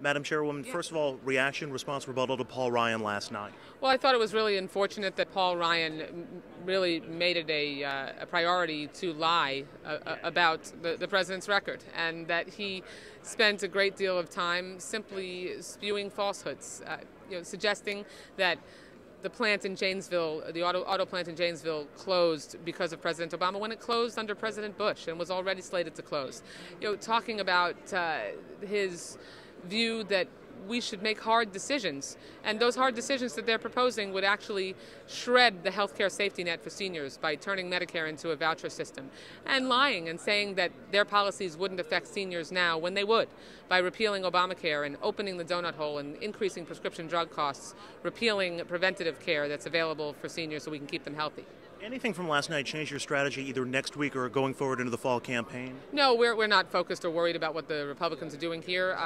Madam Chairwoman, first of all, reaction, response, rebuttal to Paul Ryan last night. Well, I thought it was really unfortunate that Paul Ryan really made it a priority to lie about the president's record, and that he spent a great deal of time simply spewing falsehoods, suggesting that the plant in Janesville, the auto plant in Janesville, closed because of President Obama when it closed under President Bush and was already slated to close. Talking about his view that we should make hard decisions, and those hard decisions that they're proposing would actually shred the healthcare safety net for seniors by turning Medicare into a voucher system, and lying and saying that their policies wouldn't affect seniors now when they would, by repealing Obamacare and opening the donut hole and increasing prescription drug costs, repealing preventative care that's available for seniors so we can keep them healthy. Anything from last night change your strategy either next week or going forward into the fall campaign? No, we're not focused or worried about what the Republicans are doing here.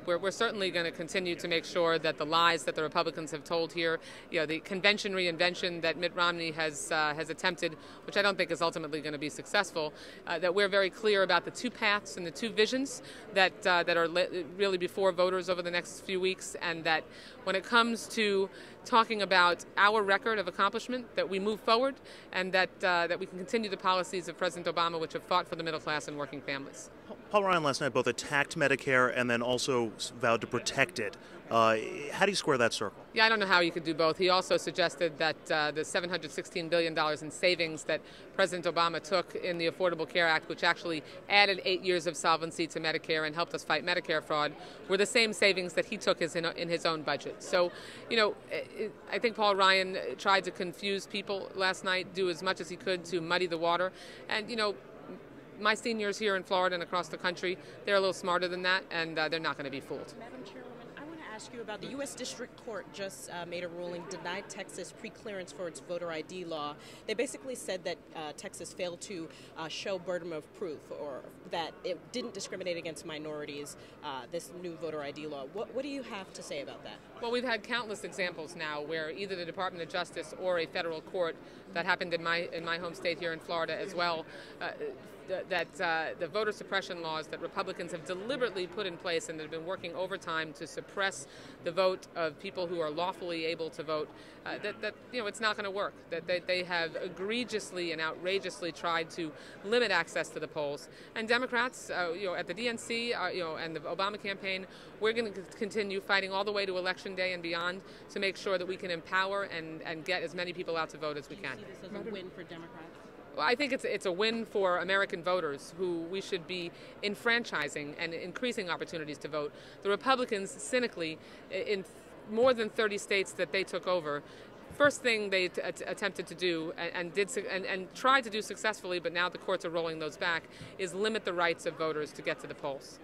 We're certainly going to continue to make sure that the lies that the Republicans have told here, the convention reinvention that Mitt Romney has attempted, which I don't think is ultimately going to be successful, that we're very clear about the two paths and the two visions that are really before voters over the next few weeks, and that when it comes to talking about our record of accomplishment, that we move forward, and that we can continue the policies of President Obama, which have fought for the middle class and working families. Paul Ryan last night both attacked Medicare and then also vowed to protect it. How do you square that circle? Yeah, I don't know how you could do both. He also suggested that the $716 billion in savings that President Obama took in the Affordable Care Act, which actually added 8 years of solvency to Medicare and helped us fight Medicare fraud, were the same savings that he took in his own budget. So, I think Paul Ryan tried to confuse people last night, do as much as he could to muddy the water. And, my seniors here in Florida and across the country, they're a little smarter than that, and they're not going to be fooled. Madam Chairwoman, I want to ask you about the U.S. District Court just made a ruling, denied Texas pre-clearance for its voter ID law. They basically said that Texas failed to show burden of proof, or that it didn't discriminate against minorities, this new voter ID law. What do you have to say about that? Well, we've had countless examples now where either the Department of Justice or a federal court, that happened in my home state here in Florida as well, that the voter suppression laws that Republicans have deliberately put in place and that have been working overtime to suppress the vote of people who are lawfully able to vote, it's not going to work. That they have egregiously and outrageously tried to limit access to the polls. And Democrats, at the DNC, and the Obama campaign, we're going to continue fighting all the way to Election Day and beyond to make sure that we can empower and get as many people out to vote as we can. Do you see this as a win for Democrats? Well, I think it's a win for American voters who we should be enfranchising and increasing opportunities to vote. The Republicans, cynically, in more than 30 states that they took over, first thing they attempted to do and tried to do successfully, but now the courts are rolling those back, is limit the rights of voters to get to the polls.